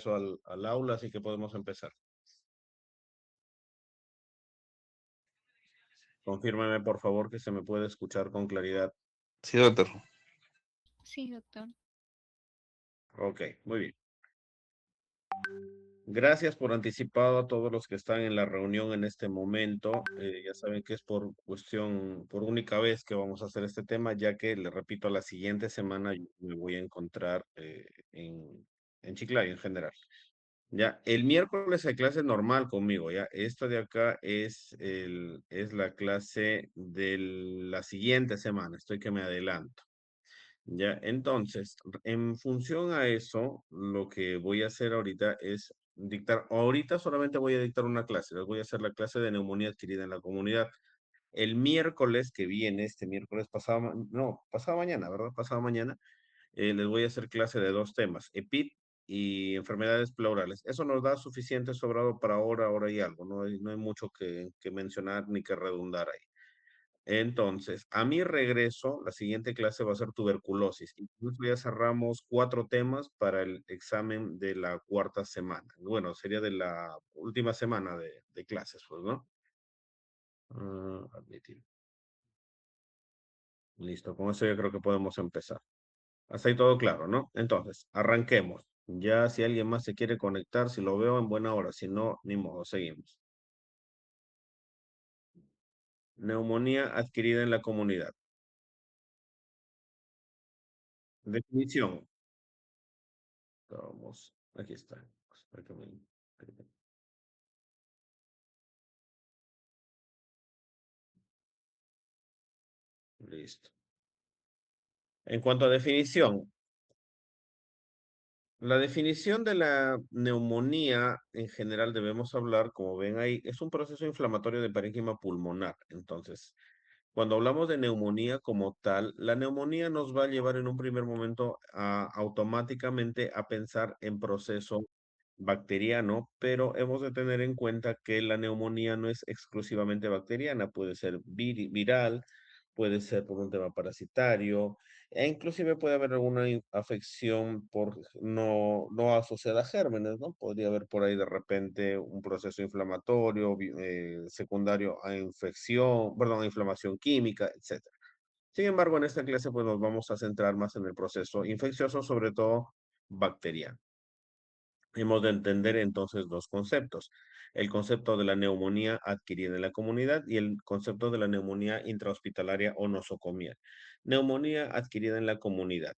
ingreso al aula, así que podemos empezar. Confírmeme, por favor, que se me puede escuchar con claridad. Sí, doctor. Sí, doctor. Ok, muy bien. Gracias por anticipado a todos los que están en la reunión en este momento. Ya saben que es por única vez que vamos a hacer este tema, ya que, le repito, la siguiente semana yo me voy a encontrar en Chiclayo en general. Ya, el miércoles hay clase normal conmigo, ya. Esta de acá es la clase de la siguiente semana, estoy que me adelanto. Ya, entonces, en función a eso, lo que voy a hacer ahorita es dictar, ahorita solamente voy a dictar una clase, les voy a hacer la clase de neumonía adquirida en la comunidad. El miércoles que viene, este miércoles pasado, no, pasado mañana, ¿verdad? Pasado mañana, les voy a hacer clase de dos temas, EPIT y enfermedades pleurales. Eso nos da suficiente sobrado para hora y algo, no hay mucho que mencionar ni que redundar ahí. Entonces, a mi regreso, la siguiente clase va a ser tuberculosis. Incluso ya cerramos 4 temas para el examen de la cuarta semana. Bueno, sería de la última semana de clases, pues, ¿no? Admitir. Listo, con eso yo creo que podemos empezar. Hasta ahí todo claro, ¿no? Entonces, arranquemos. Ya si alguien más se quiere conectar, si lo veo en buena hora, si no, ni modo, seguimos. Neumonía adquirida en la comunidad. Definición. Vamos, aquí está. Espera que Listo. En cuanto a definición, la definición de la neumonía en general debemos hablar, como ven ahí, es un proceso inflamatorio de parénquima pulmonar. Entonces, cuando hablamos de neumonía como tal, la neumonía nos va a llevar en un primer momento automáticamente a pensar en proceso bacteriano, pero hemos de tener en cuenta que la neumonía no es exclusivamente bacteriana, puede ser viral, puede ser por un tema parasitario, e inclusive puede haber alguna afección no asociada a gérmenes, ¿no? Podría haber por ahí de repente un proceso inflamatorio secundario a infección, perdón, a inflamación química, etcétera. Sin embargo, en esta clase pues nos vamos a centrar más en el proceso infeccioso, sobre todo bacteriano. Hemos de entender entonces dos conceptos: el concepto de la neumonía adquirida en la comunidad y el concepto de la neumonía intrahospitalaria o nosocomial. Neumonía adquirida en la comunidad.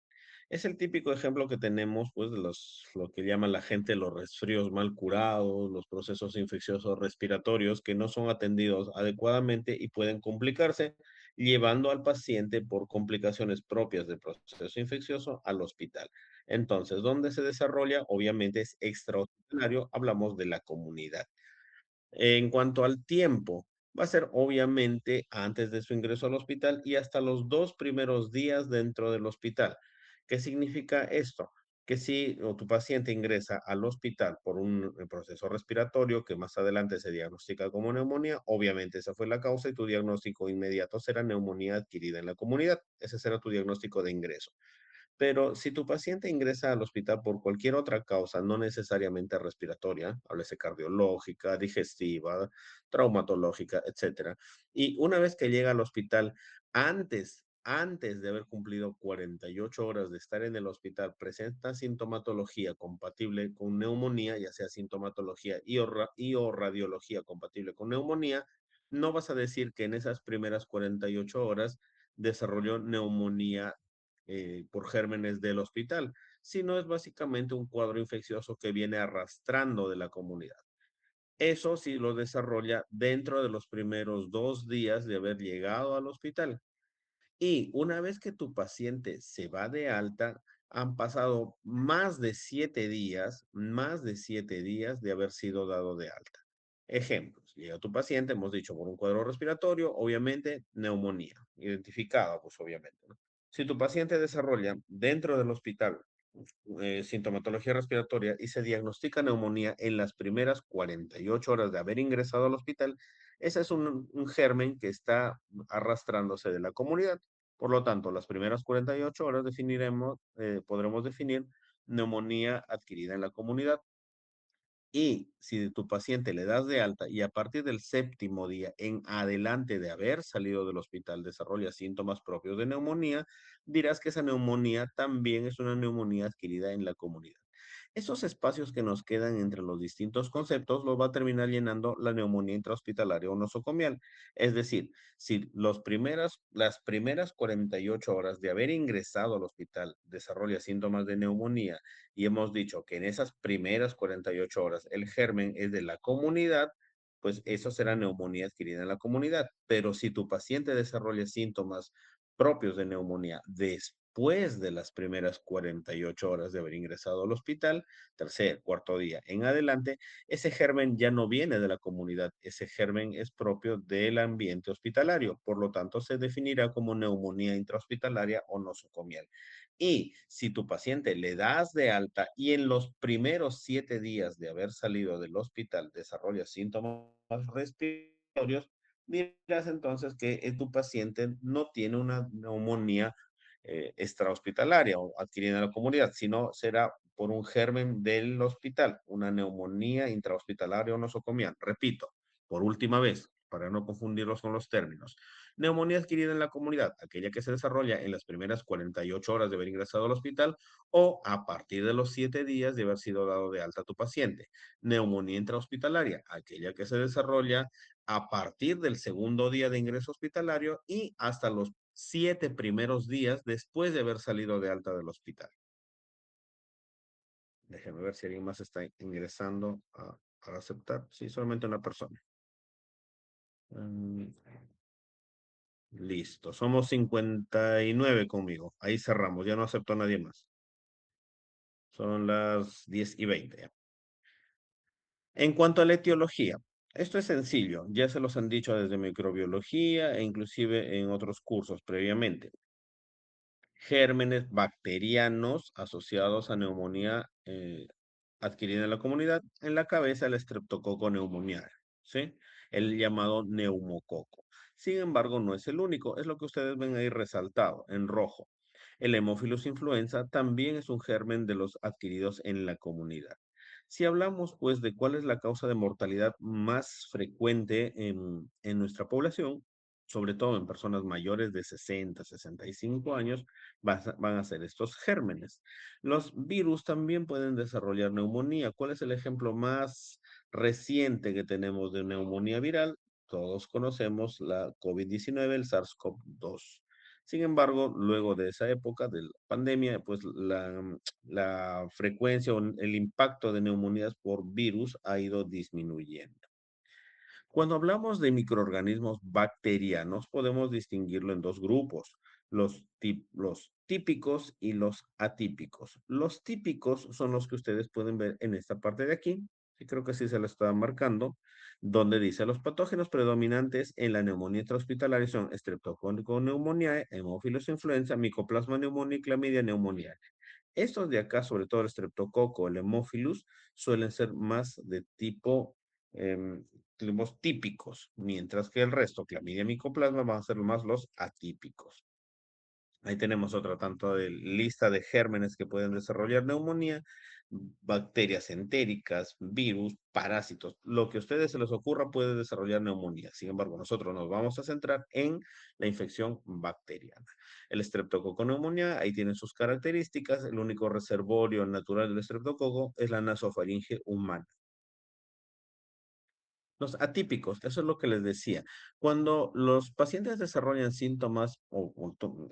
Es el típico ejemplo que tenemos, pues, de lo que llama la gente los resfríos mal curados, los procesos infecciosos respiratorios que no son atendidos adecuadamente y pueden complicarse, llevando al paciente por complicaciones propias del proceso infeccioso al hospital. Entonces, ¿dónde se desarrolla? Obviamente es extrahospitalario, hablamos de la comunidad. En cuanto al tiempo, va a ser obviamente antes de su ingreso al hospital y hasta los 2 primeros días dentro del hospital. ¿Qué significa esto? Que si tu paciente ingresa al hospital por un proceso respiratorio que más adelante se diagnostica como neumonía, obviamente esa fue la causa y tu diagnóstico inmediato será neumonía adquirida en la comunidad. Ese será tu diagnóstico de ingreso. Pero si tu paciente ingresa al hospital por cualquier otra causa, no necesariamente respiratoria, háblese cardiológica, digestiva, traumatológica, etcétera, y una vez que llega al hospital, antes de haber cumplido 48 horas de estar en el hospital, presenta sintomatología compatible con neumonía, ya sea sintomatología y o radiología compatible con neumonía, no vas a decir que en esas primeras 48 horas desarrolló neumonía por gérmenes del hospital, sino es básicamente un cuadro infeccioso que viene arrastrando de la comunidad. Eso sí lo desarrolla dentro de los primeros 2 días de haber llegado al hospital. Y una vez que tu paciente se va de alta, han pasado más de 7 días de haber sido dado de alta. Ejemplos: llega tu paciente, hemos dicho, por un cuadro respiratorio, obviamente neumonía, identificada, pues obviamente, ¿no? Si tu paciente desarrolla dentro del hospital sintomatología respiratoria y se diagnostica neumonía en las primeras 48 horas de haber ingresado al hospital, ese es un germen que está arrastrándose de la comunidad. Por lo tanto, las primeras 48 horas podremos definir neumonía adquirida en la comunidad. Y si tu paciente le das de alta y a partir del séptimo día en adelante de haber salido del hospital desarrolla síntomas propios de neumonía, dirás que esa neumonía también es una neumonía adquirida en la comunidad. Esos espacios que nos quedan entre los distintos conceptos los va a terminar llenando la neumonía intrahospitalaria o nosocomial. Es decir, si las primeras 48 horas de haber ingresado al hospital desarrolla síntomas de neumonía y hemos dicho que en esas primeras 48 horas el germen es de la comunidad, pues eso será neumonía adquirida en la comunidad. Pero si tu paciente desarrolla síntomas propios de neumonía después de las primeras 48 horas de haber ingresado al hospital, tercer, cuarto día en adelante, ese germen ya no viene de la comunidad, ese germen es propio del ambiente hospitalario, por lo tanto se definirá como neumonía intrahospitalaria o nosocomial. Y si tu paciente le das de alta y en los primeros 7 días de haber salido del hospital desarrolla síntomas respiratorios, dirás entonces que tu paciente no tiene una neumonía extrahospitalaria o adquirida en la comunidad, sino será por un germen del hospital, una neumonía intrahospitalaria o nosocomial. Repito, por última vez, para no confundirlos con los términos. Neumonía adquirida en la comunidad, aquella que se desarrolla en las primeras 48 horas de haber ingresado al hospital o a partir de los 7 días de haber sido dado de alta a tu paciente. Neumonía intrahospitalaria, aquella que se desarrolla a partir del segundo día de ingreso hospitalario y hasta los 7 primeros días después de haber salido de alta del hospital. Déjeme ver si alguien más está ingresando a aceptar. Sí, solamente una persona. Mm, Listo, somos 59 conmigo. Ahí cerramos, ya no acepto a nadie más. Son las 10:20 ya. En cuanto a la etiología, esto es sencillo, ya se los han dicho desde microbiología e inclusive en otros cursos previamente. Gérmenes bacterianos asociados a neumonía adquirida en la comunidad, en la cabeza el estreptococo neumoniae, ¿sí? El llamado neumococo. Sin embargo, no es el único, es lo que ustedes ven ahí resaltado en rojo. El Haemophilus influenza también es un germen de los adquiridos en la comunidad. Si hablamos, pues, de cuál es la causa de mortalidad más frecuente en nuestra población, sobre todo en personas mayores de 60, 65 años, van a ser estos gérmenes. Los virus también pueden desarrollar neumonía. ¿Cuál es el ejemplo más reciente que tenemos de neumonía viral? Todos conocemos la COVID-19, el SARS-CoV-2. Sin embargo, luego de esa época de la pandemia, pues la frecuencia o el impacto de neumonías por virus ha ido disminuyendo. Cuando hablamos de microorganismos bacterianos, podemos distinguirlo en dos grupos, los típicos y los atípicos. Los típicos son los que ustedes pueden ver en esta parte de aquí, y creo que sí se lo estaba marcando, donde dice los patógenos predominantes en la neumonía intrahospitalaria son Streptococcus pneumoniae, Haemophilus influenza, Mycoplasma pneumoniae y Chlamydia pneumoniae. Estos de acá, sobre todo el estreptococo, el Haemophilus, suelen ser más de tipo em, tipos típicos, mientras que el resto, clamidia y micoplasma, van a ser más los atípicos. Ahí tenemos otra tanto de lista de gérmenes que pueden desarrollar neumonía, bacterias entéricas, virus, parásitos. Lo que a ustedes se les ocurra puede desarrollar neumonía. Sin embargo, nosotros nos vamos a centrar en la infección bacteriana. El estreptococo neumonía, ahí tienen sus características. El único reservorio natural del estreptococo es la nasofaringe humana. Los atípicos, eso es lo que les decía. Cuando los pacientes desarrollan síntomas o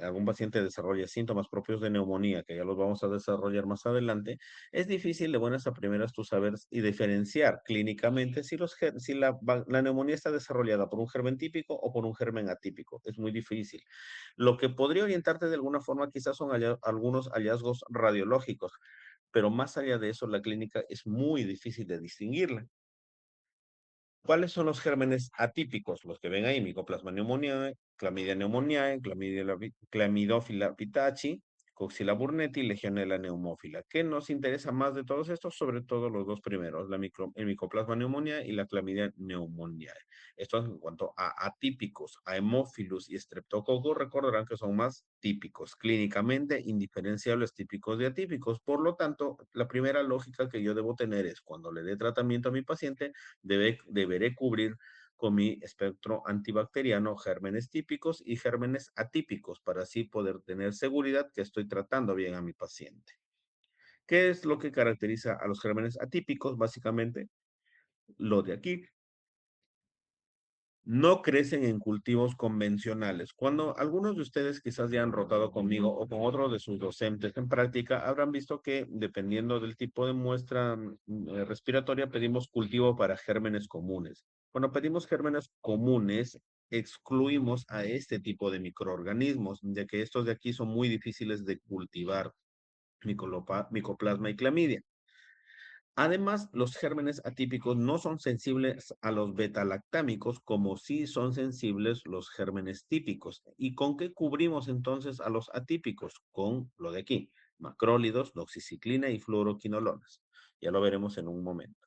algún paciente desarrolla síntomas propios de neumonía, que ya los vamos a desarrollar más adelante, es difícil de buenas a primeras tú saber y diferenciar clínicamente si la neumonía está desarrollada por un germen típico o por un germen atípico. Es muy difícil. Lo que podría orientarte de alguna forma quizás son algunos hallazgos radiológicos, pero más allá de eso, la clínica es muy difícil de distinguirla. ¿Cuáles son los gérmenes atípicos? Los que ven ahí, Mycoplasma pneumoniae, Chlamydia pneumoniae, Chlamydophila pitachi. Coxila burnetii y Legionella pneumófila. ¿Qué nos interesa más de todos estos? Sobre todo los dos primeros, el Mycoplasma pneumoniae y la Clamidia pneumoniae. Esto en cuanto a atípicos, a hemófilos y estreptococcus, recordarán que son más típicos, clínicamente indiferenciables típicos de atípicos. Por lo tanto, la primera lógica que yo debo tener es cuando le dé tratamiento a mi paciente, deberé cubrir con mi espectro antibacteriano gérmenes típicos y gérmenes atípicos para así poder tener seguridad que estoy tratando bien a mi paciente. ¿Qué es lo que caracteriza a los gérmenes atípicos? Básicamente, lo de aquí. No crecen en cultivos convencionales. Cuando algunos de ustedes quizás ya han rotado conmigo o con otro de sus docentes en práctica, habrán visto que dependiendo del tipo de muestra respiratoria, pedimos cultivo para gérmenes comunes. Cuando pedimos gérmenes comunes, excluimos a este tipo de microorganismos, ya que estos de aquí son muy difíciles de cultivar, micoplasma y clamidia. Además, los gérmenes atípicos no son sensibles a los betalactámicos como sí son sensibles los gérmenes típicos. ¿Y con qué cubrimos entonces a los atípicos? Con lo de aquí, macrólidos, doxiciclina y fluoroquinolonas. Ya lo veremos en un momento.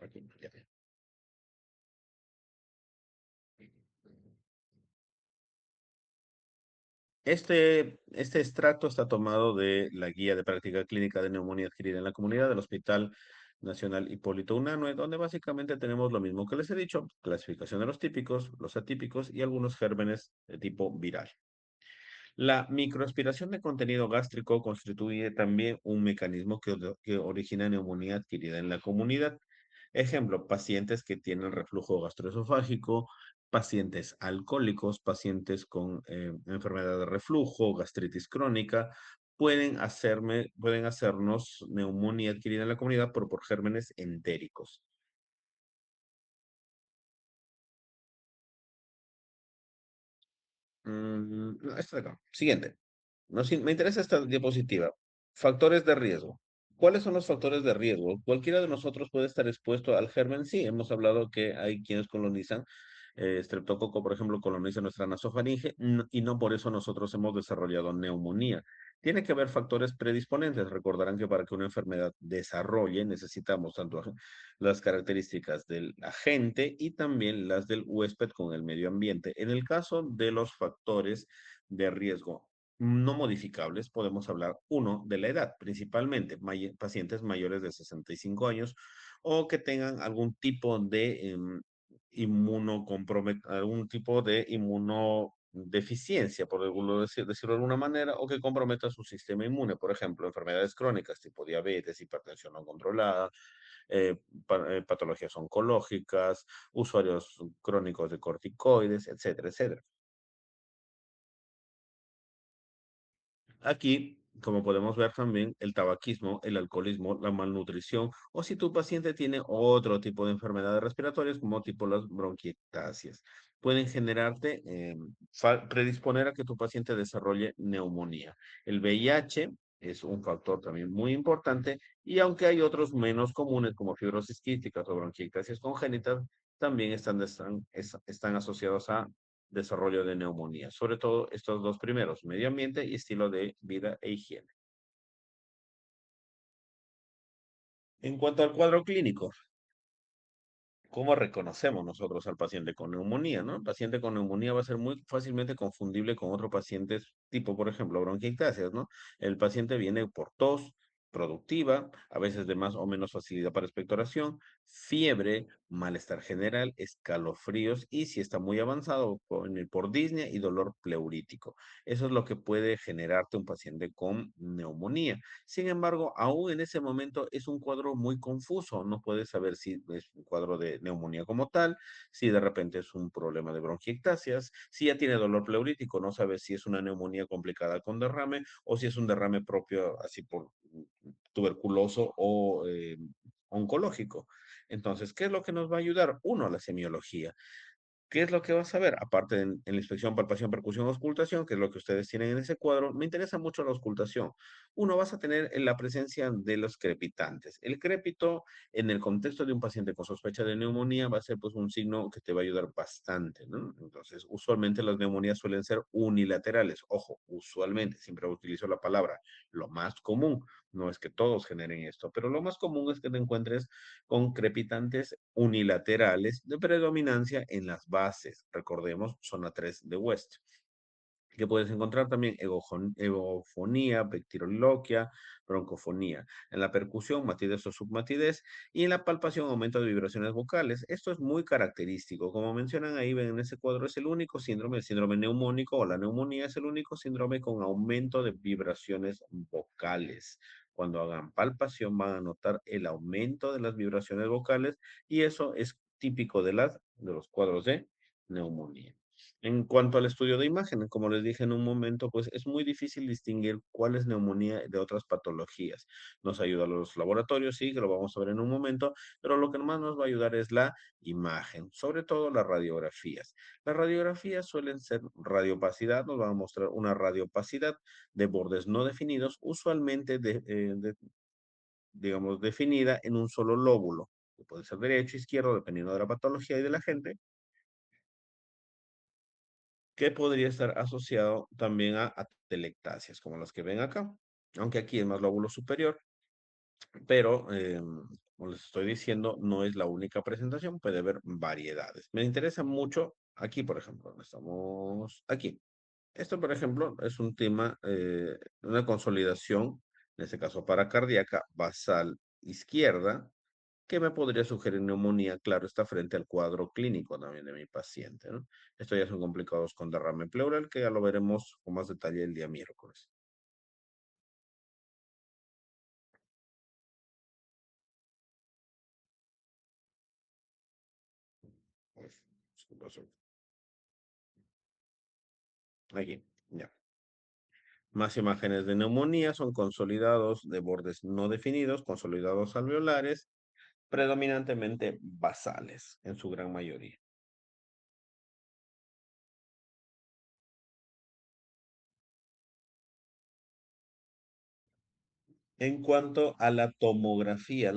Aquí, ya. Este extracto está tomado de la Guía de Práctica Clínica de Neumonía Adquirida en la Comunidad del Hospital Nacional Hipólito Unanue, donde básicamente tenemos lo mismo que les he dicho, clasificación de los típicos, los atípicos y algunos gérmenes de tipo viral. La microaspiración de contenido gástrico constituye también un mecanismo que origina neumonía adquirida en la comunidad. Ejemplo, pacientes que tienen reflujo gastroesofágico, pacientes alcohólicos, pacientes con enfermedad de reflujo, gastritis crónica, pueden hacernos neumonía adquirida en la comunidad por gérmenes entéricos. No, esta de acá. Siguiente. Me interesa esta diapositiva. Factores de riesgo. ¿Cuáles son los factores de riesgo? Cualquiera de nosotros puede estar expuesto al germen. Sí, hemos hablado que hay quienes colonizan, estreptococo, por ejemplo, coloniza nuestra nasofaringe y no por eso nosotros hemos desarrollado neumonía. Tiene que haber factores predisponentes. Recordarán que para que una enfermedad desarrolle necesitamos tanto las características del agente y también las del huésped con el medio ambiente. En el caso de los factores de riesgo no modificables, podemos hablar, uno, de la edad, principalmente pacientes mayores de 65 años o que tengan algún tipo de algún tipo de inmunodeficiencia, por decirlo de alguna manera, o que comprometa su sistema inmune, por ejemplo, enfermedades crónicas tipo diabetes, hipertensión no controlada, eh, patologías oncológicas, usuarios crónicos de corticoides, etcétera, etcétera. Aquí, como podemos ver también, el tabaquismo, el alcoholismo, la malnutrición, o si tu paciente tiene otro tipo de enfermedades respiratorias, como tipo las bronquiectasias, pueden generarte, predisponer a que tu paciente desarrolle neumonía. El VIH es un factor también muy importante, y aunque hay otros menos comunes, como fibrosis quística o bronquiectasias congénitas, también están asociados a desarrollo de neumonía, sobre todo estos dos primeros, medio ambiente y estilo de vida e higiene. En cuanto al cuadro clínico, ¿cómo reconocemos nosotros al paciente con neumonía, no? El paciente con neumonía va a ser muy fácilmente confundible con otros pacientes tipo, por ejemplo, bronquiectasias, ¿no? El paciente viene por tos productiva, a veces de más o menos facilidad para expectoración, fiebre, malestar general, escalofríos y si está muy avanzado, por disnea y dolor pleurítico. Eso es lo que puede generarte un paciente con neumonía. Sin embargo, aún en ese momento es un cuadro muy confuso. No puedes saber si es un cuadro de neumonía como tal, si de repente es un problema de bronquiectasias, si ya tiene dolor pleurítico, no sabes si es una neumonía complicada con derrame o si es un derrame propio así por tuberculoso o oncológico. Entonces, ¿qué es lo que nos va a ayudar? Uno, la semiología. ¿Qué es lo que vas a ver? Aparte en la inspección, palpación, percusión, auscultación, que es lo que ustedes tienen en ese cuadro, me interesa mucho la auscultación. Uno, vas a tener la presencia de los crepitantes. El crépito, en el contexto de un paciente con sospecha de neumonía, va a ser pues un signo que te va a ayudar bastante, ¿no? Entonces, usualmente las neumonías suelen ser unilaterales. Ojo, usualmente, siempre utilizo la palabra, lo más común. No es que todos generen esto, pero lo más común es que te encuentres con crepitantes unilaterales de predominancia en las bases. Recordemos, zona 3 de West. Que puedes encontrar también egofonía, pectiroloquia, broncofonía. En la percusión, matidez o submatidez. Y en la palpación, aumento de vibraciones vocales. Esto es muy característico. Como mencionan ahí, ven en ese cuadro, es el único síndrome, el síndrome neumónico o la neumonía es el único síndrome con aumento de vibraciones vocales. Cuando hagan palpación van a notar el aumento de las vibraciones vocales y eso es típico de los cuadros de neumonía. En cuanto al estudio de imagen, como les dije en un momento, pues es muy difícil distinguir cuál es neumonía de otras patologías. Nos ayuda los laboratorios, sí, que lo vamos a ver en un momento, pero lo que más nos va a ayudar es la imagen, sobre todo las radiografías. Las radiografías suelen ser radiopacidad, nos van a mostrar una radiopacidad de bordes no definidos, usualmente digamos, definida en un solo lóbulo, que puede ser derecho, izquierdo, dependiendo de la patología y de la gente que podría estar asociado también a atelectasias, como las que ven acá, aunque aquí es más lóbulo superior, pero como les estoy diciendo, no es la única presentación, puede haber variedades. Me interesa mucho aquí, por ejemplo, donde estamos aquí. Esto, por ejemplo, es un tema, una consolidación, en este caso paracardíaca, basal izquierda, que me podría sugerir neumonía, claro, está frente al cuadro clínico también de mi paciente, ¿no? Esto ya son complicados con derrame pleural, que ya lo veremos con más detalle el día miércoles. Pues, ¿qué pasó? Aquí, ya. Más imágenes de neumonía son consolidados de bordes no definidos, consolidados alveolares, predominantemente basales en su gran mayoría. En cuanto a la tomografía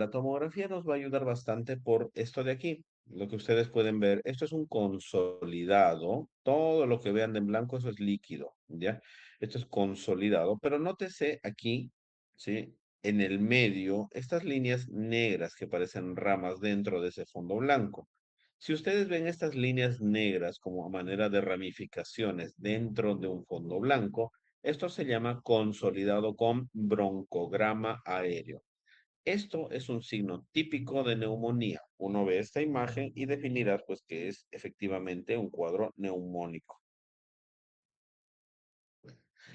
nos va a ayudar bastante por esto de aquí. Lo que ustedes pueden ver, esto es un consolidado. Todo lo que vean de en blanco, eso es líquido, ¿ya? Esto es consolidado, pero nótese aquí, ¿sí? En el medio, estas líneas negras que parecen ramas dentro de ese fondo blanco. Si ustedes ven estas líneas negras como a manera de ramificaciones dentro de un fondo blanco, esto se llama consolidado con broncograma aéreo. Esto es un signo típico de neumonía. Uno ve esta imagen y definirás pues que es efectivamente un cuadro neumónico.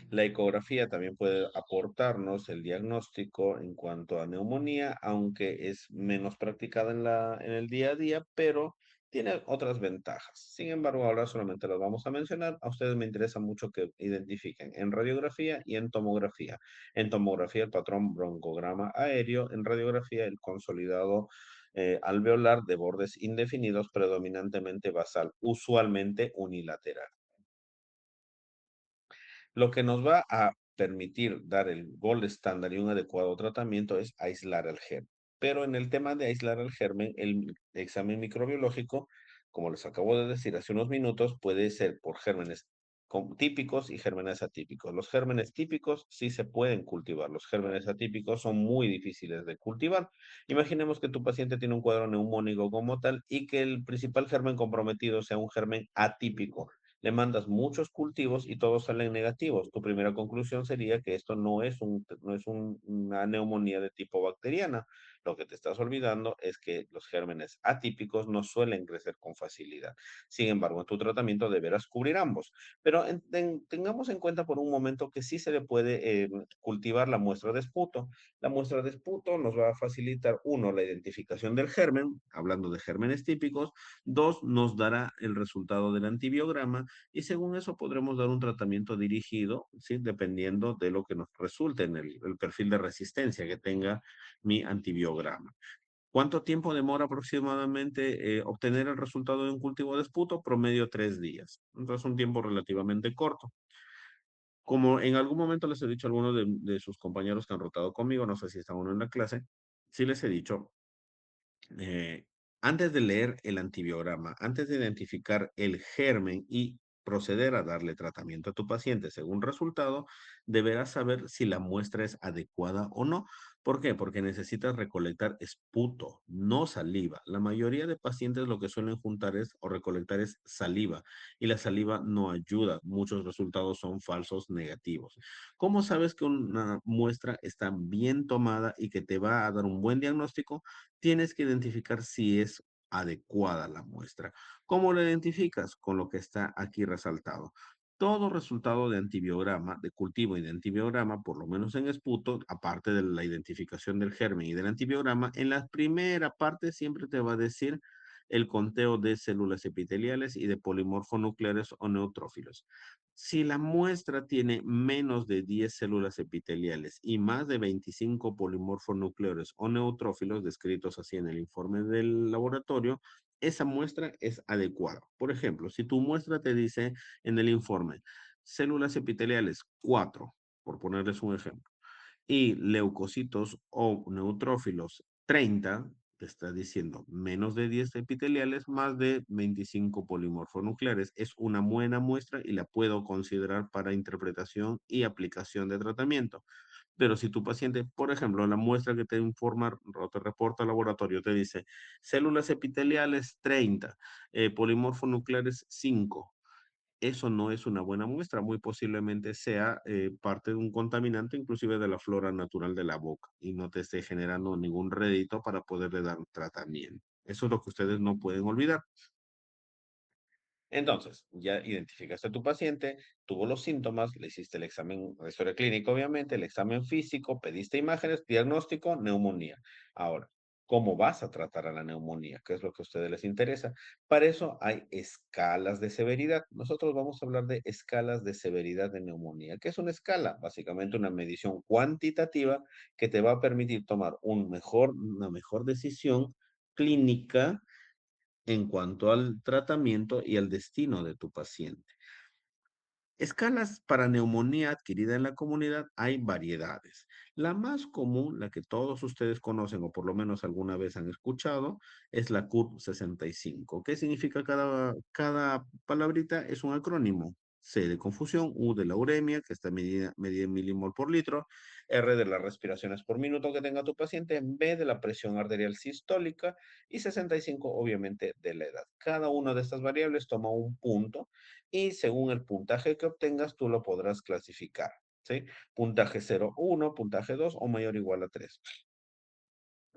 La ecografía también puede aportarnos el diagnóstico en cuanto a neumonía, aunque es menos practicada en el día a día, pero tiene otras ventajas. Sin embargo, ahora solamente las vamos a mencionar. A ustedes me interesa mucho que identifiquen en radiografía y en tomografía. En tomografía el patrón broncograma aéreo, en radiografía el consolidado alveolar de bordes indefinidos, predominantemente basal, usualmente unilateral. Lo que nos va a permitir dar el gol estándar y un adecuado tratamiento es aislar al germen. Pero en el tema de aislar al germen, el examen microbiológico, como les acabo de decir hace unos minutos, puede ser por gérmenes típicos y gérmenes atípicos. Los gérmenes típicos sí se pueden cultivar, los gérmenes atípicos son muy difíciles de cultivar. Imaginemos que tu paciente tiene un cuadro neumónico como tal y que el principal germen comprometido sea un germen atípico. Le mandas muchos cultivos y todos salen negativos. Tu primera conclusión sería que esto no es una neumonía de tipo bacteriana. Lo que te estás olvidando es que los gérmenes atípicos no suelen crecer con facilidad. Sin embargo, en tu tratamiento deberás cubrir ambos. Pero tengamos en cuenta por un momento que sí se le puede cultivar la muestra de esputo. La muestra de esputo nos va a facilitar, uno, la identificación del germen, hablando de gérmenes típicos. Dos, nos dará el resultado del antibiograma y según eso podremos dar un tratamiento dirigido, ¿sí? Dependiendo de lo que nos resulte en el perfil de resistencia que tenga mi antibiograma. ¿Cuánto tiempo demora aproximadamente obtener el resultado de un cultivo de esputo? Promedio 3 días. Entonces, un tiempo relativamente corto. Como en algún momento les he dicho a algunos de sus compañeros que han rotado conmigo, no sé si están o no en la clase, sí les he dicho, eh, antes de leer el antibiograma, antes de identificar el germen y proceder a darle tratamiento a tu paciente según resultado, deberás saber si la muestra es adecuada o no. ¿Por qué? Porque necesitas recolectar esputo, no saliva. La mayoría de pacientes lo que suelen juntar es o recolectar es saliva y la saliva no ayuda. Muchos resultados son falsos negativos. ¿Cómo sabes que una muestra está bien tomada y que te va a dar un buen diagnóstico? Tienes que identificar si es adecuada la muestra. ¿Cómo lo identificas? Con lo que está aquí resaltado. Todo resultado de antibiograma, de cultivo y de antibiograma, por lo menos en esputo, aparte de la identificación del germen y del antibiograma, en la primera parte siempre te va a decir el conteo de células epiteliales y de polimorfonucleares o neutrófilos. Si la muestra tiene menos de 10 células epiteliales y más de 25 polimorfonucleares o neutrófilos descritos así en el informe del laboratorio, esa muestra es adecuada. Por ejemplo, si tu muestra te dice en el informe células epiteliales 4, por ponerles un ejemplo, y leucocitos o neutrófilos 30, te está diciendo menos de 10 epiteliales, más de 25 polimorfonucleares. Es una buena muestra y la puedo considerar para interpretación y aplicación de tratamiento. Pero si tu paciente, por ejemplo, la muestra que te informa o te reporta el laboratorio te dice células epiteliales 30, polimorfonucleares 5, eso no es una buena muestra. Muy posiblemente sea parte de un contaminante, inclusive de la flora natural de la boca, y no te esté generando ningún rédito para poderle dar un tratamiento. Eso es lo que ustedes no pueden olvidar. Entonces, ya identificaste a tu paciente, tuvo los síntomas, le hiciste el examen de historia clínica, obviamente, el examen físico, pediste imágenes, diagnóstico, neumonía. Ahora, ¿cómo vas a tratar a la neumonía? ¿Qué es lo que a ustedes les interesa? Para eso hay escalas de severidad. Nosotros vamos a hablar de escalas de severidad de neumonía. ¿Qué es una escala? Básicamente una medición cuantitativa que te va a permitir tomar una mejor decisión clínica en cuanto al tratamiento y al destino de tu paciente. Escalas para neumonía adquirida en la comunidad hay variedades. La más común, la que todos ustedes conocen o por lo menos alguna vez han escuchado, es la CUR 65. ¿Qué significa cada palabrita? Es un acrónimo. C de confusión, U de la uremia, que está medida en milimol por litro, R de las respiraciones por minuto que tenga tu paciente, B de la presión arterial sistólica y 65 obviamente de la edad. Cada una de estas variables toma un punto y según el puntaje que obtengas, tú lo podrás clasificar, ¿sí? Puntaje 0, 1, puntaje 2 o mayor o igual a 3.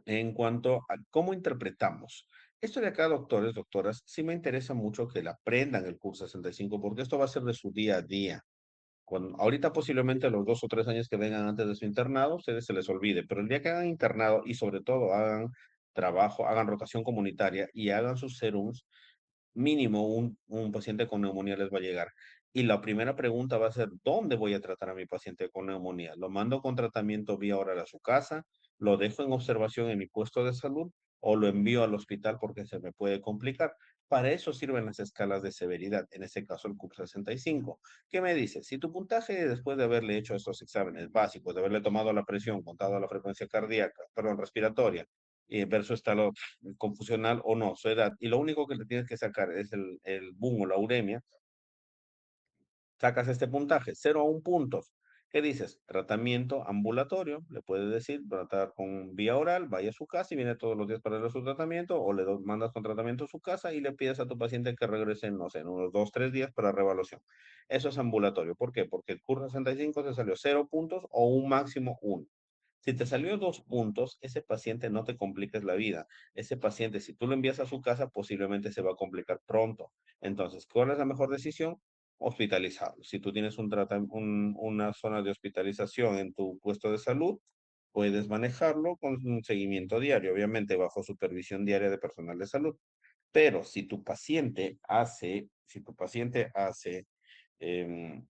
En cuanto a cómo interpretamos, esto de acá, doctores, doctoras, sí me interesa mucho que la aprendan el curso 65 porque esto va a ser de su día a día. Ahorita posiblemente los 2 o 3 años que vengan antes de su internado, a ustedes se les olvide, pero el día que hagan internado y sobre todo hagan trabajo, hagan rotación comunitaria y hagan sus serums, mínimo un paciente con neumonía les va a llegar. Y la primera pregunta va a ser, ¿dónde voy a tratar a mi paciente con neumonía? ¿Lo mando con tratamiento vía oral a su casa? ¿Lo dejo en observación en mi puesto de salud? ¿O lo envío al hospital porque se me puede complicar? Para eso sirven las escalas de severidad, en este caso el CUP 65. ¿Qué me dice? Si tu puntaje después de haberle hecho estos exámenes básicos, de haberle tomado la presión, contado la frecuencia cardíaca, perdón, respiratoria, ver su estado confusional o no, su edad, y lo único que le tienes que sacar es el boom o la uremia, sacas este puntaje, 0 a 1 puntos. ¿Qué dices? Tratamiento ambulatorio, le puedes decir, tratar con vía oral, vaya a su casa y viene todos los días para darle su tratamiento, o mandas con tratamiento a su casa y le pides a tu paciente que regrese, no sé, en unos 2, 3 días para reevaluación. Eso es ambulatorio. ¿Por qué? Porque el CUR 65 te salió 0 puntos o un máximo 1. Si te salió 2 puntos, ese paciente no te compliques la vida. Ese paciente, si tú lo envías a su casa, posiblemente se va a complicar pronto. Entonces, ¿cuál es la mejor decisión? Hospitalizarlo. Si tú tienes una zona de hospitalización en tu puesto de salud, puedes manejarlo con un seguimiento diario, obviamente bajo supervisión diaria de personal de salud. Pero si tu paciente hace em,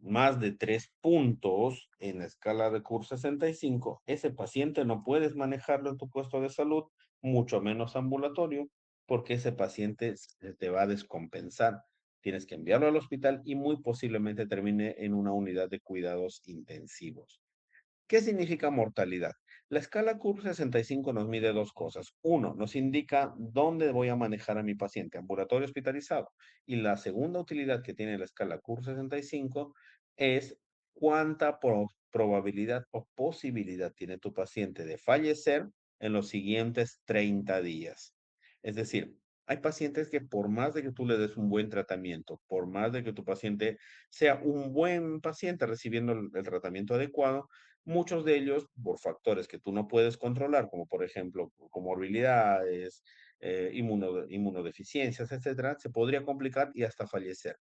más de 3 puntos en la escala de CUR 65, ese paciente no puedes manejarlo en tu puesto de salud, mucho menos ambulatorio, porque ese paciente se te va a descompensar. Tienes que enviarlo al hospital y muy posiblemente termine en una unidad de cuidados intensivos. ¿Qué significa mortalidad? La escala CUR 65 nos mide dos cosas. Uno, nos indica dónde voy a manejar a mi paciente, ambulatorio hospitalizado. Y la segunda utilidad que tiene la escala CUR 65 es cuánta probabilidad o posibilidad tiene tu paciente de fallecer en los siguientes 30 días. Es decir, hay pacientes que por más de que tú le des un buen tratamiento, por más de que tu paciente sea un buen paciente recibiendo el tratamiento adecuado, muchos de ellos, por factores que tú no puedes controlar, como por ejemplo comorbilidades, inmunodeficiencias, etcétera, se podría complicar y hasta fallecer.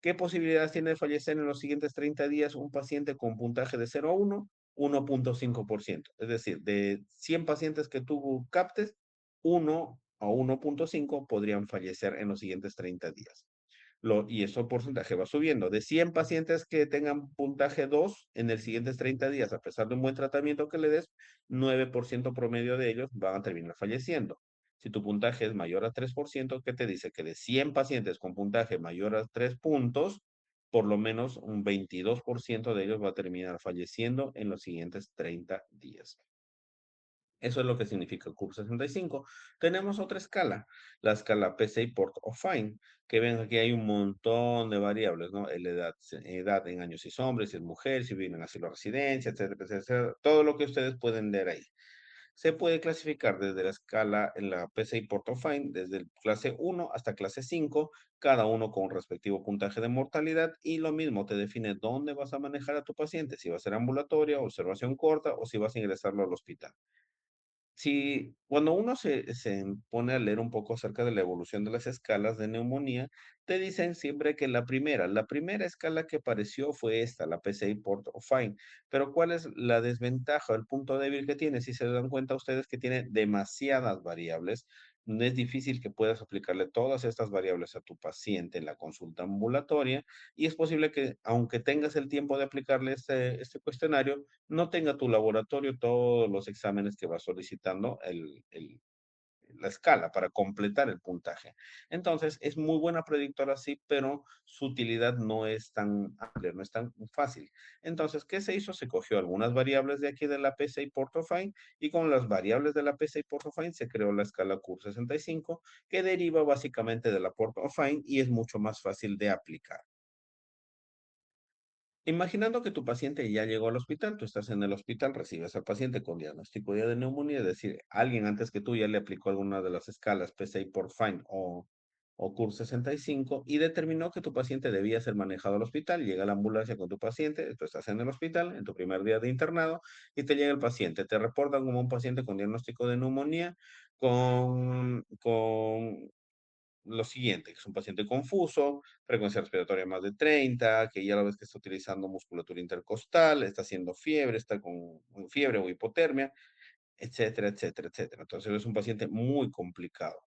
¿Qué posibilidades tiene de fallecer en los siguientes 30 días un paciente con puntaje de 0 a 1? 1,5%. Es decir, de 100 pacientes que tú captes, 1 a 1,5 podrían fallecer en los siguientes 30 días. Y eso porcentaje va subiendo. De 100 pacientes que tengan puntaje 2 en los siguientes 30 días, a pesar de un buen tratamiento que le des, 9% promedio de ellos van a terminar falleciendo. Si tu puntaje es mayor a 3%, ¿qué te dice? Que de 100 pacientes con puntaje mayor a 3 puntos, por lo menos un 22% de ellos va a terminar falleciendo en los siguientes 30 días. Eso es lo que significa el CUR 65. Tenemos otra escala, la escala PCI Port of Fine, que ven aquí hay un montón de variables, ¿no? La edad, edad en años si es hombre, si es mujer, si viven en asilo o residencia, etcétera, etcétera, todo lo que ustedes pueden leer ahí. Se puede clasificar desde la escala en la PCI Port of Fine, desde el clase 1 hasta clase 5, cada uno con un respectivo puntaje de mortalidad, y lo mismo te define dónde vas a manejar a tu paciente, si va a ser ambulatoria, observación corta o si vas a ingresarlo al hospital. Si cuando uno se pone a leer un poco acerca de la evolución de las escalas de neumonía, te dicen siempre que la primera escala que apareció fue esta, la PCI Port of Fine. Pero ¿cuál es la desventaja, el punto débil que tiene? Si se dan cuenta ustedes que tiene demasiadas variables, no es difícil que puedas aplicarle todas estas variables a tu paciente en la consulta ambulatoria y es posible que, aunque tengas el tiempo de aplicarle este cuestionario, no tenga tu laboratorio todos los exámenes que va solicitando la escala para completar el puntaje. Entonces, es muy buena predictora, sí, pero su utilidad no es tan amplia, no es tan fácil. Entonces, ¿qué se hizo? Se cogió algunas variables de aquí de la PCI Portofine y con las variables de la PCI Portofine se creó la escala CUR 65 que deriva básicamente de la Portofine y es mucho más fácil de aplicar. Imaginando que tu paciente ya llegó al hospital, tú estás en el hospital, recibes al paciente con diagnóstico ya de neumonía, es decir, alguien antes que tú ya le aplicó alguna de las escalas PCI por Fine o CUR 65 y determinó que tu paciente debía ser manejado al hospital. Llega la ambulancia con tu paciente, tú estás en el hospital, en tu primer día de internado, y te llega el paciente. Te reportan como un paciente con diagnóstico de neumonía, con lo siguiente, que es un paciente confuso, frecuencia respiratoria más de 30, que ya lo ves que está utilizando musculatura intercostal, está haciendo fiebre, está con fiebre o hipotermia, etcétera, etcétera, etcétera. Entonces es un paciente muy complicado.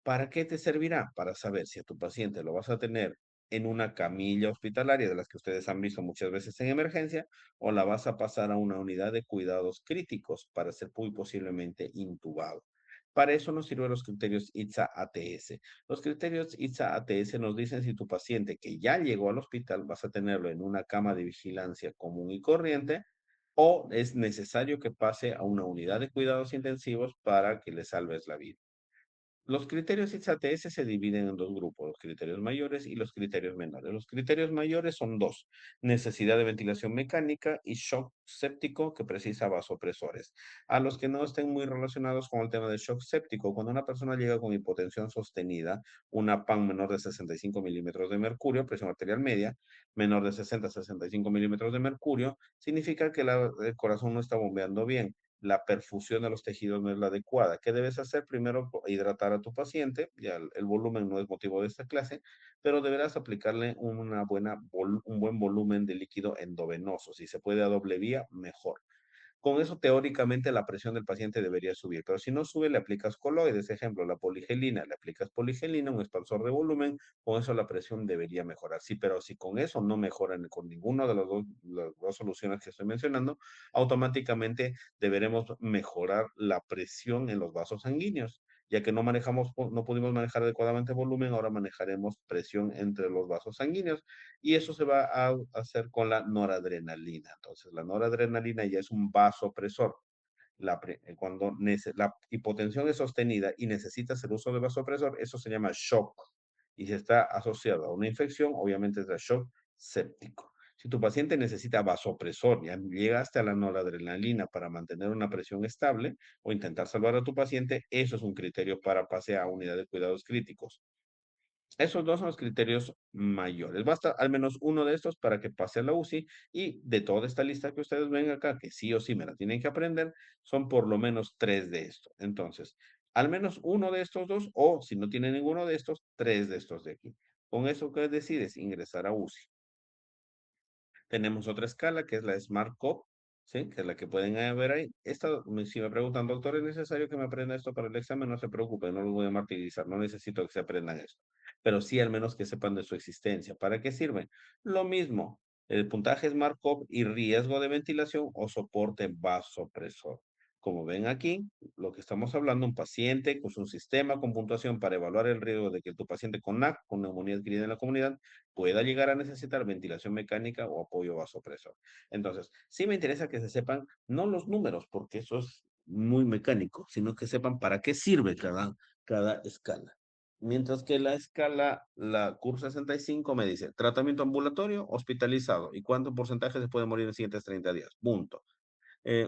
¿Para qué te servirá? Para saber si a tu paciente lo vas a tener en una camilla hospitalaria de las que ustedes han visto muchas veces en emergencia o la vas a pasar a una unidad de cuidados críticos para ser muy posiblemente intubado. Para eso nos sirven los criterios ITSA-ATS. Los criterios ITSA-ATS nos dicen si tu paciente que ya llegó al hospital vas a tenerlo en una cama de vigilancia común y corriente o es necesario que pase a una unidad de cuidados intensivos para que le salves la vida. Los criterios ISATS se dividen en dos grupos, los criterios mayores y los criterios menores. Los criterios mayores son dos, necesidad de ventilación mecánica y shock séptico que precisa vasopresores. A los que no estén muy relacionados con el tema del shock séptico, cuando una persona llega con hipotensión sostenida, una PAN menor de 65 milímetros de mercurio, presión arterial media, menor de 60 a 65 milímetros de mercurio, significa que el corazón no está bombeando bien, la perfusión de los tejidos no es la adecuada. ¿Qué debes hacer? Primero, hidratar a tu paciente. Ya el volumen no es motivo de esta clase, pero deberás aplicarle un buen volumen de líquido endovenoso. Si se puede a doble vía, mejor. Con eso, teóricamente, la presión del paciente debería subir, pero si no sube, le aplicas coloides, ejemplo, la poligelina, le aplicas poligelina, un expansor de volumen, con eso la presión debería mejorar. Sí, pero si con eso no mejoran con ninguna de las dos soluciones que estoy mencionando, automáticamente deberemos mejorar la presión en los vasos sanguíneos. Ya que no manejamos, no pudimos manejar adecuadamente volumen, ahora manejaremos presión entre los vasos sanguíneos y eso se va a hacer con la noradrenalina. Entonces, la noradrenalina ya es un vasopresor. Cuando la hipotensión es sostenida y necesitas el uso de vasopresor, eso se llama shock. Y si está asociado a una infección, obviamente es el shock séptico. Si tu paciente necesita vasopresor, ya llegaste a la noradrenalina para mantener una presión estable o intentar salvar a tu paciente, eso es un criterio para pase a unidad de cuidados críticos. Esos dos son los criterios mayores. Basta al menos uno de estos para que pase a la UCI y de toda esta lista que ustedes ven acá, que sí o sí me la tienen que aprender, son por lo menos tres de estos. Entonces, al menos uno de estos dos o si no tiene ninguno de estos, tres de estos de aquí. Con eso que decides ingresar a UCI. Tenemos otra escala que es la Smart Cop, ¿sí? Que es la que pueden ver ahí. Si me preguntan, doctor, ¿es necesario que me aprenda esto para el examen? No se preocupen, no los voy a martirizar, no necesito que se aprendan esto. Pero sí al menos que sepan de su existencia. ¿Para qué sirven? Lo mismo, el puntaje Smart Cop y riesgo de ventilación o soporte vasopresor. Como ven aquí, lo que estamos hablando, un paciente con un sistema con puntuación para evaluar el riesgo de que tu paciente con NAC, con neumonía adquirida en la comunidad, pueda llegar a necesitar ventilación mecánica o apoyo vasopresor. Entonces, sí me interesa que se sepan, no los números, porque eso es muy mecánico, sino que sepan para qué sirve cada escala. Mientras que la escala, la CUR 65 me dice tratamiento ambulatorio, hospitalizado y cuánto porcentaje se puede morir en los siguientes 30 días. Punto.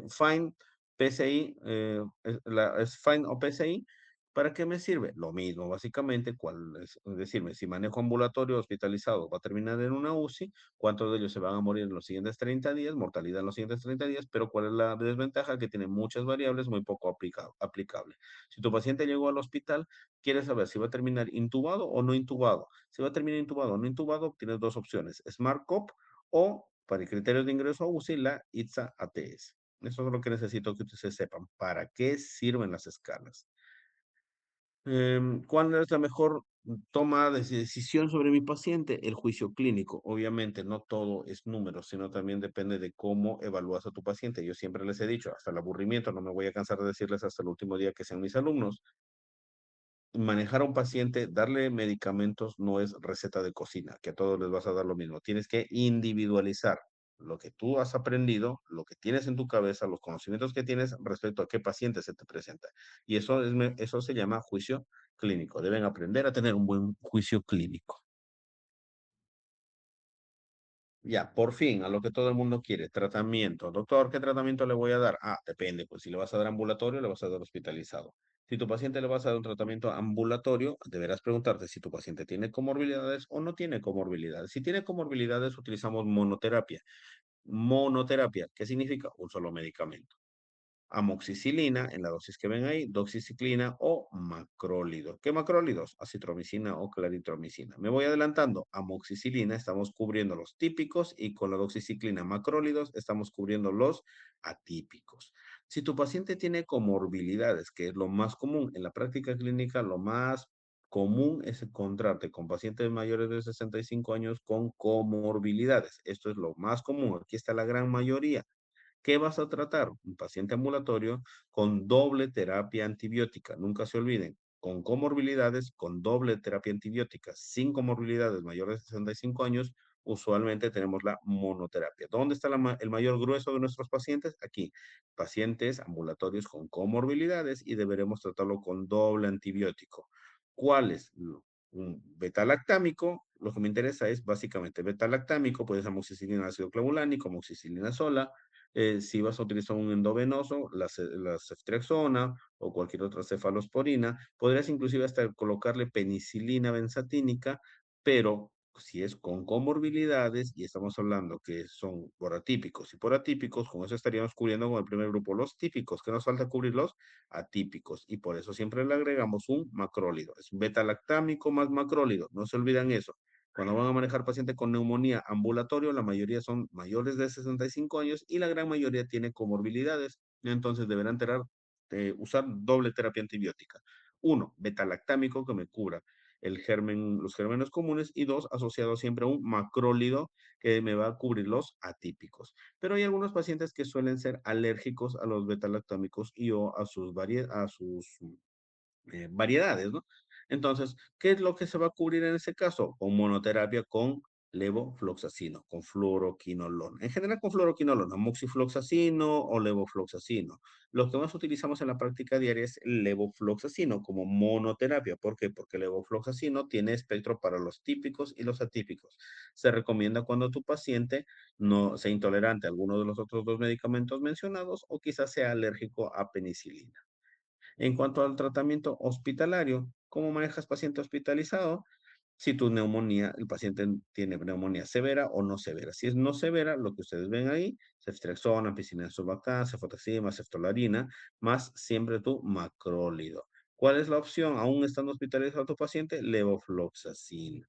Find PCI, es Find o PCI, ¿para qué me sirve? Lo mismo, básicamente, es decirme, si manejo ambulatorio hospitalizado va a terminar en una UCI, cuántos de ellos se van a morir en los siguientes 30 días, mortalidad en los siguientes 30 días, pero ¿cuál es la desventaja? Que tiene muchas variables muy poco aplicable. Si tu paciente llegó al hospital, quieres saber si va a terminar intubado o no intubado. Si va a terminar intubado o no intubado, tienes dos opciones, SmartCop o para el criterio de ingreso a UCI, la ITSA ATS. Eso es lo que necesito que ustedes sepan. ¿Para qué sirven las escalas? ¿Cuál es la mejor toma de decisión sobre mi paciente? El juicio clínico. Obviamente, no todo es números, sino también depende de cómo evalúas a tu paciente. Yo siempre les he dicho, hasta el aburrimiento, no me voy a cansar de decirles hasta el último día que sean mis alumnos, manejar a un paciente, darle medicamentos no es receta de cocina, que a todos les vas a dar lo mismo. Tienes que individualizar lo que tú has aprendido, lo que tienes en tu cabeza, los conocimientos que tienes respecto a qué paciente se te presenta. Y eso se llama juicio clínico. Deben aprender a tener un buen juicio clínico. Ya, por fin, a lo que todo el mundo quiere, tratamiento. Doctor, ¿qué tratamiento le voy a dar? Ah, depende, pues si le vas a dar ambulatorio, le vas a dar hospitalizado. Si tu paciente le vas a dar un tratamiento ambulatorio, deberás preguntarte si tu paciente tiene comorbilidades o no tiene comorbilidades. Si tiene comorbilidades, utilizamos monoterapia. Monoterapia, ¿qué significa? Un solo medicamento. Amoxicilina en la dosis que ven ahí, doxiciclina o macrólidos. ¿Qué macrólidos? Acitromicina o claritromicina. Me voy adelantando. Amoxicilina estamos cubriendo los típicos y con la doxiciclina macrólidos estamos cubriendo los atípicos. Si tu paciente tiene comorbilidades, que es lo más común en la práctica clínica, lo más común es encontrarte con pacientes mayores de 65 años con comorbilidades. Esto es lo más común. Aquí está la gran mayoría. ¿Qué vas a tratar? Un paciente ambulatorio con doble terapia antibiótica. Nunca se olviden, con comorbilidades, con doble terapia antibiótica. Sin comorbilidades mayores de 65 años, usualmente tenemos la monoterapia. ¿Dónde está el mayor grueso de nuestros pacientes? Aquí, pacientes ambulatorios con comorbilidades y deberemos tratarlo con doble antibiótico. ¿Cuáles? Un beta-lactámico, lo que me interesa es básicamente beta-lactámico, puede ser amoxicilina ácido clavulánico, amoxicilina sola, si vas a utilizar un endovenoso, la ceftriaxona o cualquier otra cefalosporina, podrías inclusive hasta colocarle penicilina benzatínica, pero si es con comorbilidades y estamos hablando que son por atípicos y por atípicos, con eso estaríamos cubriendo con el primer grupo los típicos, que nos falta cubrir los atípicos y por eso siempre le agregamos un macrólido, es beta-lactámico más macrólido, no se olvidan eso. Cuando van a manejar paciente con neumonía ambulatorio, la mayoría son mayores de 65 años y la gran mayoría tiene comorbilidades. Entonces deberán usar doble terapia antibiótica. Uno, betalactámico que me cubra los gérmenes comunes y dos, asociado siempre a un macrólido que me va a cubrir los atípicos. Pero hay algunos pacientes que suelen ser alérgicos a los betalactámicos y o a sus variedades, ¿no? Entonces, ¿qué es lo que se va a cubrir en ese caso? Con monoterapia con levofloxacino, con fluoroquinolona. En general con fluoroquinolona, moxifloxacino o levofloxacino. Lo que más utilizamos en la práctica diaria es el levofloxacino como monoterapia. ¿Por qué? Porque el levofloxacino tiene espectro para los típicos y los atípicos. Se recomienda cuando tu paciente no sea intolerante a alguno de los otros dos medicamentos mencionados o quizás sea alérgico a penicilina. En cuanto al tratamiento hospitalario, ¿cómo manejas paciente hospitalizado? Si tu neumonía, el paciente tiene neumonía severa o no severa. Si es no severa, lo que ustedes ven ahí, ceftriaxona, ampicilina sulbactam, cefotaxima, ceftolarina, más siempre tu macrólido. ¿Cuál es la opción? Aún estando hospitalizado tu paciente, levofloxacina.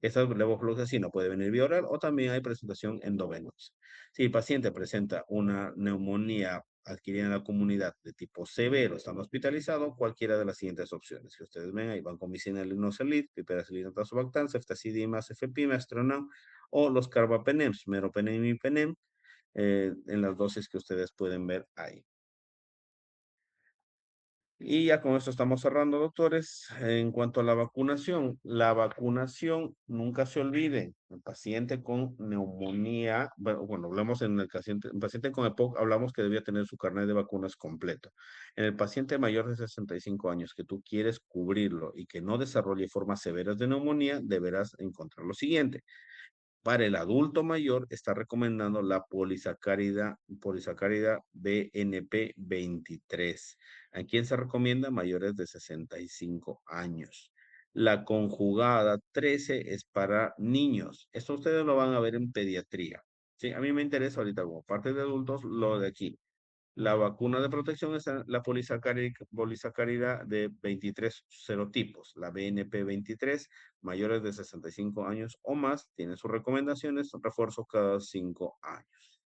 Esta levofloxacina puede venir vía oral o también hay presentación endovenosa. Si el paciente presenta una neumonía adquirida en la comunidad de tipo severo, estando hospitalizado, cualquiera de las siguientes opciones que ustedes ven ahí, vancomicina, linocerlid, piperacilina, tazobactam, ceftazidima, cefepime, astronam, o los carbapenems, meropenem y penem, en las dosis que ustedes pueden ver ahí. Y ya con esto estamos cerrando, doctores. En cuanto a la vacunación, nunca se olvide, el paciente con neumonía, bueno, hablamos en el paciente con EPOC, hablamos que debía tener su carnet de vacunas completo. En el paciente mayor de 65 años que tú quieres cubrirlo y que no desarrolle formas severas de neumonía, deberás encontrar lo siguiente. Para el adulto mayor está recomendando la polisacárida BNP23. ¿A quién se recomienda? Mayores de 65 años. La conjugada 13 es para niños. Esto ustedes lo van a ver en pediatría. Sí, a mí me interesa ahorita como parte de adultos lo de aquí. La vacuna de protección es la polisacárida de 23 serotipos, la BNP23, mayores de 65 años o más, tiene sus recomendaciones, refuerzo cada 5 años.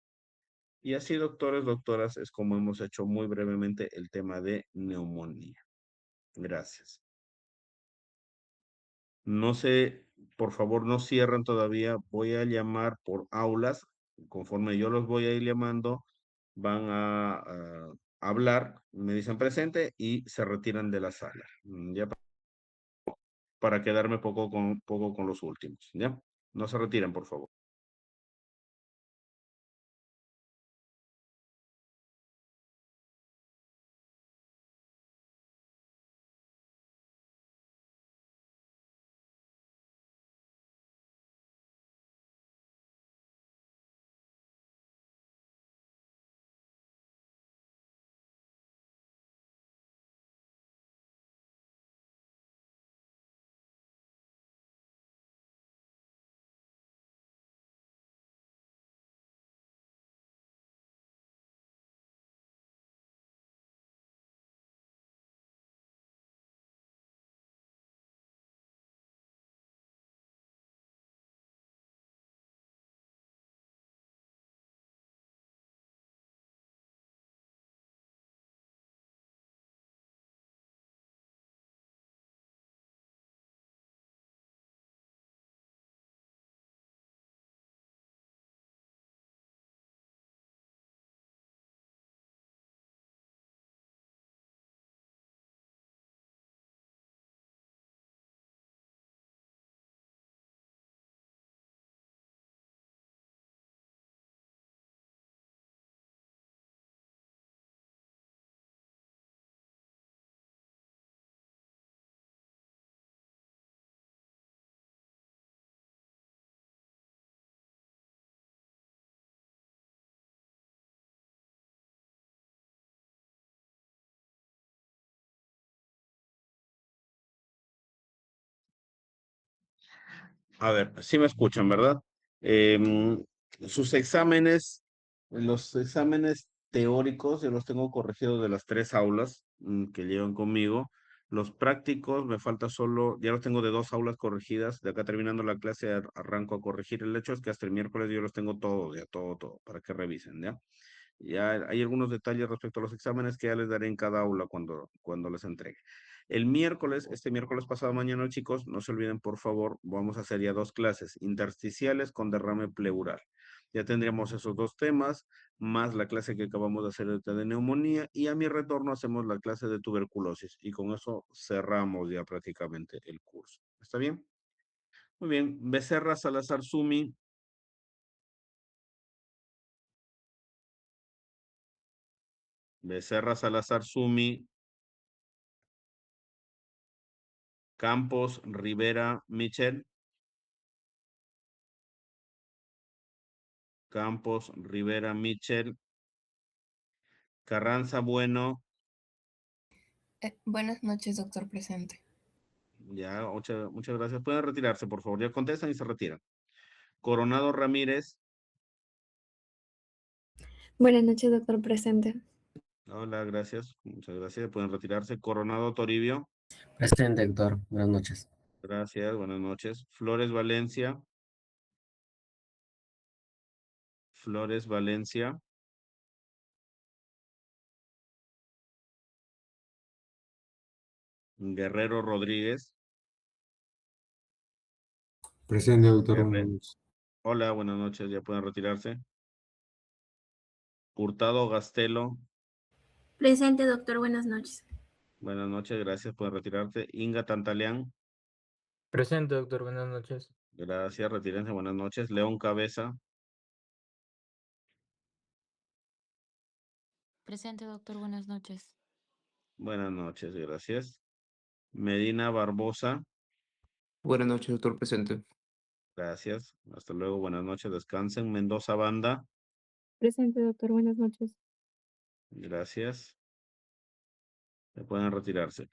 Y así, doctores, doctoras, es como hemos hecho muy brevemente el tema de neumonía. Gracias. No sé, por favor, no cierren todavía. Voy a llamar por aulas. Conforme yo los voy a ir llamando, van a hablar, me dicen presente y se retiran de la sala. Ya para quedarme poco con los últimos. ¿Ya? No se retiren, por favor. A ver, sí me escuchan, ¿verdad? Em, sus exámenes, los exámenes teóricos, yo los tengo corregidos de las tres aulas que llevan conmigo. Los prácticos, me falta solo, ya los tengo de 2 aulas corregidas. De acá terminando la clase arranco a corregir. El hecho es que hasta el miércoles yo los tengo todos, ya todo, para que revisen, ¿ya? Ya hay algunos detalles respecto a los exámenes que ya les daré en cada aula cuando les entregue. El miércoles, este miércoles pasado mañana, chicos, no se olviden, por favor, vamos a hacer ya 2 clases, intersticiales con derrame pleural. Ya tendríamos esos 2 temas, más la clase que acabamos de hacer ahorita de neumonía, y a mi retorno hacemos la clase de tuberculosis, y con eso cerramos ya prácticamente el curso. ¿Está bien? Muy bien. Becerra Salazar Sumi, Becerra Salazar Sumi, Campos Rivera Michel, Campos Rivera Michel, Carranza Bueno, Buenas noches, doctor presente. ya, muchas gracias. Pueden retirarse, por favor. Ya contestan y se retiran. Coronado Ramírez, Buenas noches, doctor presente. hola, gracias. Muchas gracias. Pueden retirarse. Coronado Toribio, Presente, doctor. Buenas noches. gracias. Buenas noches. Flores Valencia, Flores Valencia, Guerrero Rodríguez, Presente, doctor. Buenas Guerre- noches. hola, buenas noches. Ya pueden retirarse. Hurtado Gastelo, Presente, doctor. Buenas noches. buenas noches. Gracias. Pueden retirarse. Inga Tantaleán, Presente, doctor. Buenas noches. gracias. Retírense. Buenas noches. León Cabeza, Presente, doctor. Buenas noches. buenas noches. Gracias. Medina Barbosa, Buenas noches, doctor presente. gracias. Hasta luego. Buenas noches. Descansen. Mendoza Banda, Presente, doctor. Buenas noches. gracias. Se pueden retirarse.